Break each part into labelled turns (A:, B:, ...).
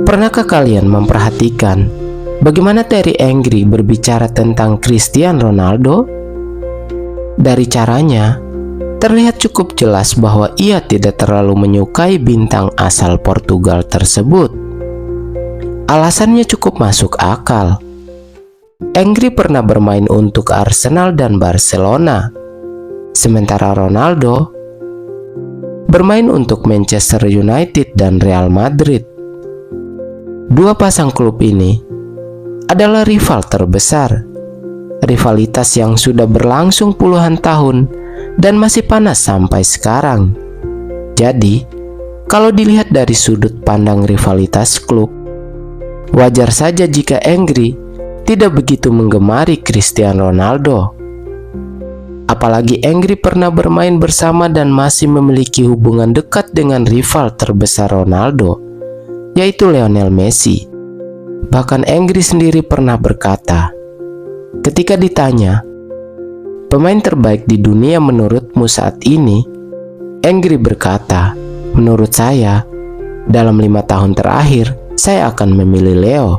A: Pernahkah kalian memperhatikan bagaimana Terry Angry berbicara tentang Cristiano Ronaldo? Dari caranya, terlihat cukup jelas bahwa ia tidak terlalu menyukai bintang asal Portugal tersebut. Alasannya cukup masuk akal. Angry pernah bermain untuk Arsenal dan Barcelona, sementara Ronaldo bermain untuk Manchester United dan Real Madrid. Dua pasang klub ini adalah rival terbesar. Rivalitas yang sudah berlangsung puluhan tahun dan masih panas sampai sekarang. Jadi, kalau dilihat dari sudut pandang rivalitas klub, wajar saja jika Angry tidak begitu menggemari Cristiano Ronaldo. Apalagi Angry pernah bermain bersama dan masih memiliki hubungan dekat dengan rival terbesar Ronaldo, yaitu Lionel Messi. Bahkan Angry sendiri pernah berkata, ketika ditanya, pemain terbaik di dunia menurutmu saat ini? Angry berkata, menurut saya, dalam 5 tahun terakhir, saya akan memilih Leo.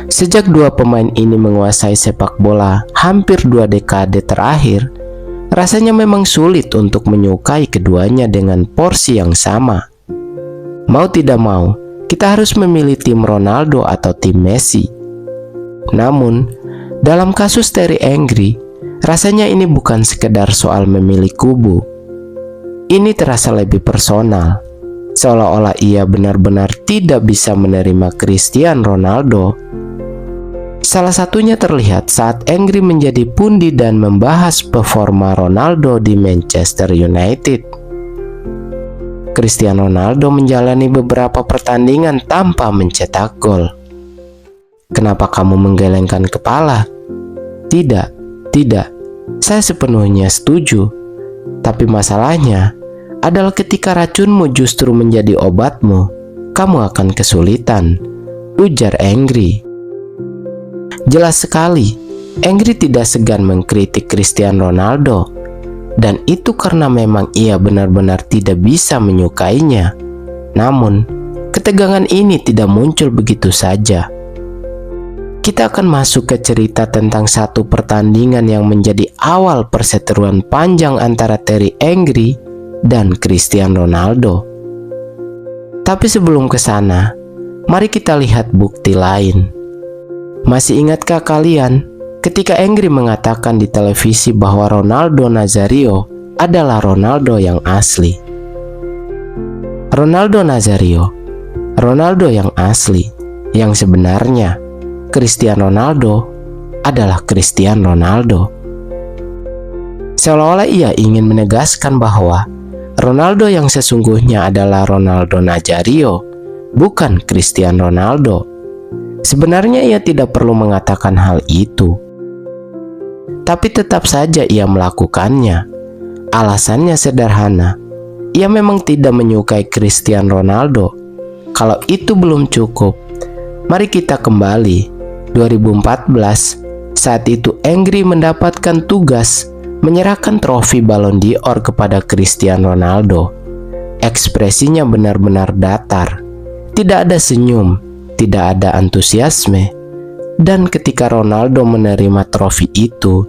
A: Sejak dua pemain ini menguasai sepak bola hampir 2 dekade terakhir, rasanya memang sulit untuk menyukai keduanya dengan porsi yang sama. Mau tidak mau, kita harus memilih tim Ronaldo atau tim Messi. Namun, dalam kasus Terry Angry, rasanya ini bukan sekedar soal memilih kubu. Ini terasa lebih personal, seolah-olah ia benar-benar tidak bisa menerima Cristiano Ronaldo. Salah satunya terlihat saat Angry menjadi pundi dan membahas performa Ronaldo di Manchester United. Cristiano Ronaldo menjalani beberapa pertandingan tanpa mencetak gol. Kenapa kamu menggelengkan kepala? Tidak, saya sepenuhnya setuju. Tapi masalahnya adalah ketika racunmu justru menjadi obatmu, kamu akan kesulitan, ujar Angry. Jelas sekali, Angry tidak segan mengkritik Cristiano Ronaldo, dan itu karena memang ia benar-benar tidak bisa menyukainya. Namun, ketegangan ini tidak muncul begitu saja. Kita akan masuk ke cerita tentang satu pertandingan yang menjadi awal perseteruan panjang antara Terry Angry dan Cristiano Ronaldo. Tapi sebelum ke sana, mari kita lihat bukti lain. Masih ingatkah kalian ketika Angry mengatakan di televisi bahwa Ronaldo Nazario adalah Ronaldo yang asli? Ronaldo Nazario, Ronaldo yang asli, yang sebenarnya Cristiano Ronaldo adalah Cristiano Ronaldo. Seolah-olah ia ingin menegaskan bahwa Ronaldo yang sesungguhnya adalah Ronaldo Nazario, bukan Cristiano Ronaldo. Sebenarnya ia tidak perlu mengatakan hal itu, tapi tetap saja ia melakukannya. Alasannya sederhana, ia memang tidak menyukai Cristiano Ronaldo. Kalau itu belum cukup, mari kita kembali 2014. Saat itu Angry mendapatkan tugas menyerahkan trofi Ballon d'Or kepada Cristiano Ronaldo. Ekspresinya benar-benar datar, tidak ada senyum, tidak ada antusiasme. Dan ketika Ronaldo menerima trofi itu,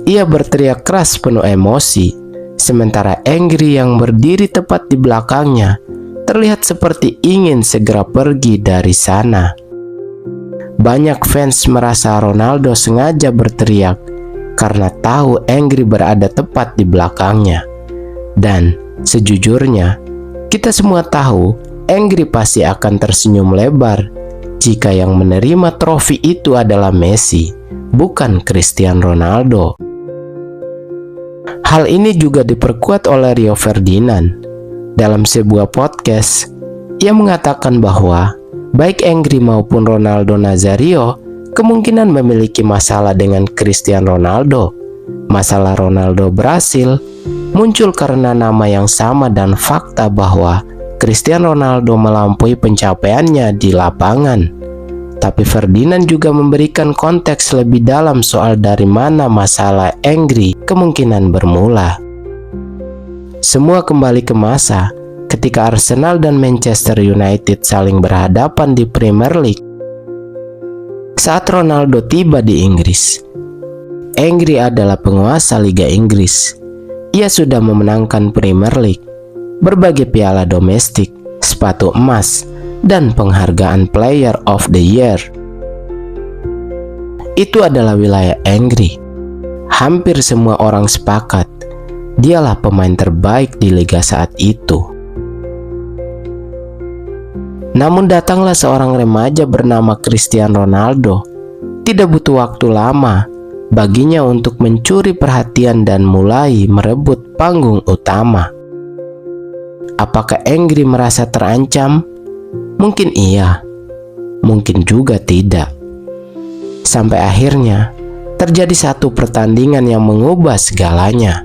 A: ia berteriak keras penuh emosi, sementara Angry yang berdiri tepat di belakangnya terlihat seperti ingin segera pergi dari sana. Banyak fans merasa Ronaldo sengaja berteriak karena tahu Angry berada tepat di belakangnya. Dan sejujurnya, kita semua tahu Angry pasti akan tersenyum lebar jika yang menerima trofi itu adalah Messi, bukan Cristiano Ronaldo. Hal ini juga diperkuat oleh Rio Ferdinand. Dalam sebuah podcast, ia mengatakan bahwa baik Angry maupun Ronaldo Nazario kemungkinan memiliki masalah dengan Cristiano Ronaldo. Masalah Ronaldo berhasil muncul karena nama yang sama dan fakta bahwa Cristiano Ronaldo melampaui pencapaiannya di lapangan. Tapi Ferdinand juga memberikan konteks lebih dalam soal dari mana masalah Angry kemungkinan bermula. Semua kembali ke masa ketika Arsenal dan Manchester United saling berhadapan di Premier League. Saat Ronaldo tiba di Inggris, Engri adalah penguasa Liga Inggris. Ia sudah memenangkan Premier League, berbagai piala domestik, sepatu emas, dan penghargaan Player of the Year. Itu adalah wilayah Engri. Hampir semua orang sepakat dialah pemain terbaik di liga saat itu. Namun datanglah seorang remaja bernama Cristiano Ronaldo. Tidak butuh waktu lama baginya untuk mencuri perhatian dan mulai merebut panggung utama. Apakah Engri merasa terancam? Mungkin iya, mungkin juga tidak. Sampai akhirnya terjadi satu pertandingan yang mengubah segalanya.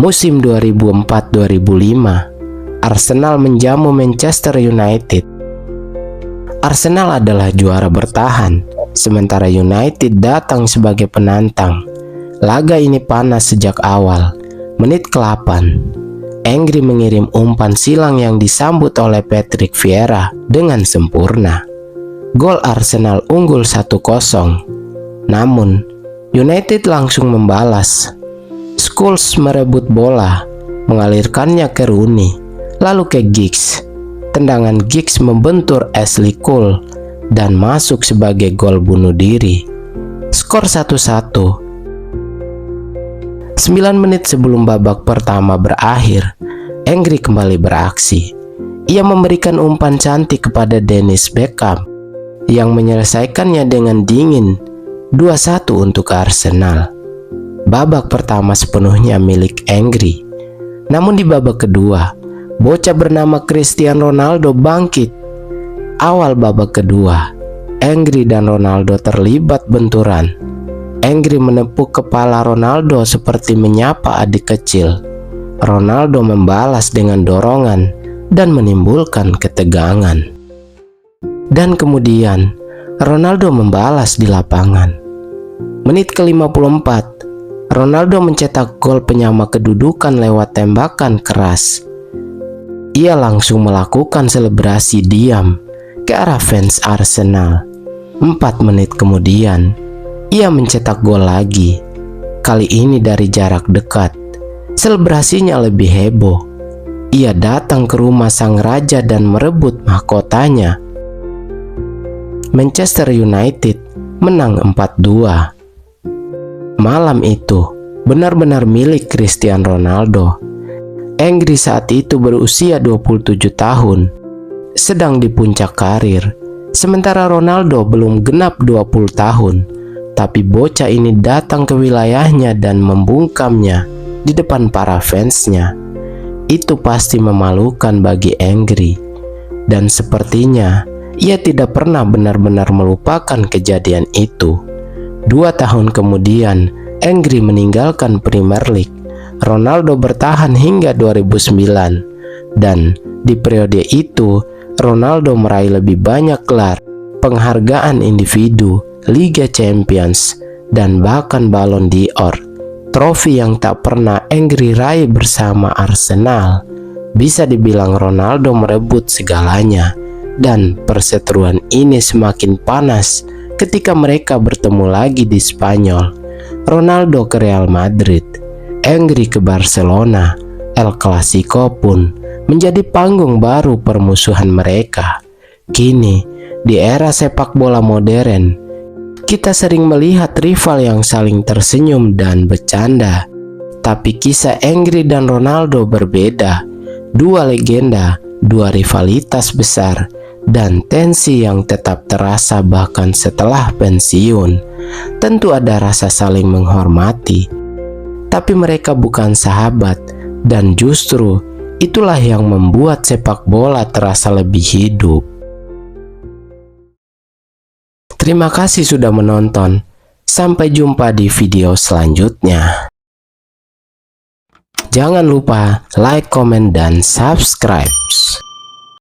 A: Musim 2004-2005, Arsenal menjamu Manchester United. Arsenal adalah juara bertahan, sementara United datang sebagai penantang. Laga ini panas sejak awal. Menit ke-8, Engri mengirim umpan silang yang disambut oleh Patrick Vieira dengan sempurna. Gol Arsenal unggul 1-0. Namun, United langsung membalas. Scholes merebut bola, mengalirkannya ke Rooney, lalu ke Giggs. Tendangan Giggs membentur Ashley Cole dan masuk sebagai gol bunuh diri. Skor 1-1. 9 menit sebelum babak pertama berakhir, Engri kembali beraksi. Ia memberikan umpan cantik kepada Dennis Beckham yang menyelesaikannya dengan dingin. 2-1 untuk Arsenal. Babak pertama sepenuhnya milik Engri. Namun di babak kedua, bocah bernama Cristiano Ronaldo bangkit. Awal babak kedua, Engri dan Ronaldo terlibat benturan. Engri menepuk kepala Ronaldo seperti menyapa adik kecil. Ronaldo membalas dengan dorongan dan menimbulkan ketegangan. Dan kemudian Ronaldo membalas di lapangan. Menit ke-54, Ronaldo mencetak gol penyama kedudukan lewat tembakan keras. Ia langsung melakukan selebrasi diam ke arah fans Arsenal. 4 menit kemudian, ia mencetak gol lagi. Kali ini dari jarak dekat. Selebrasinya lebih heboh. Ia datang ke rumah sang raja dan merebut mahkotanya. Manchester United menang 4-2. Malam itu benar-benar milik Cristiano Ronaldo. Engri saat itu berusia 27 tahun, sedang di puncak karir. Sementara Ronaldo belum genap 20 tahun. Tapi bocah ini datang ke wilayahnya dan membungkamnya di depan para fansnya. Itu pasti memalukan bagi Engri. Dan sepertinya ia tidak pernah benar-benar melupakan kejadian itu. 2 tahun kemudian, Engri meninggalkan Premier League. Ronaldo bertahan hingga 2009. Dan di periode itu, Ronaldo meraih lebih banyak gelar, penghargaan individu, Liga Champions, dan bahkan Ballon d'Or. Trofi yang tak pernah Engri raih bersama Arsenal. Bisa dibilang Ronaldo merebut segalanya. Dan perseteruan ini semakin panas ketika mereka bertemu lagi di Spanyol. Ronaldo ke Real Madrid, Engri ke Barcelona. El Clasico pun menjadi panggung baru permusuhan mereka. Kini, di era sepak bola modern, kita sering melihat rival yang saling tersenyum dan bercanda. Tapi kisah Engri dan Ronaldo berbeda. Dua legenda, dua rivalitas besar, dan tensi yang tetap terasa bahkan setelah pensiun. Tentu ada rasa saling menghormati, tapi mereka bukan sahabat, dan justru itulah yang membuat sepak bola terasa lebih hidup. Terima kasih sudah menonton. Sampai jumpa di video selanjutnya. Jangan lupa like, komen, dan subscribe.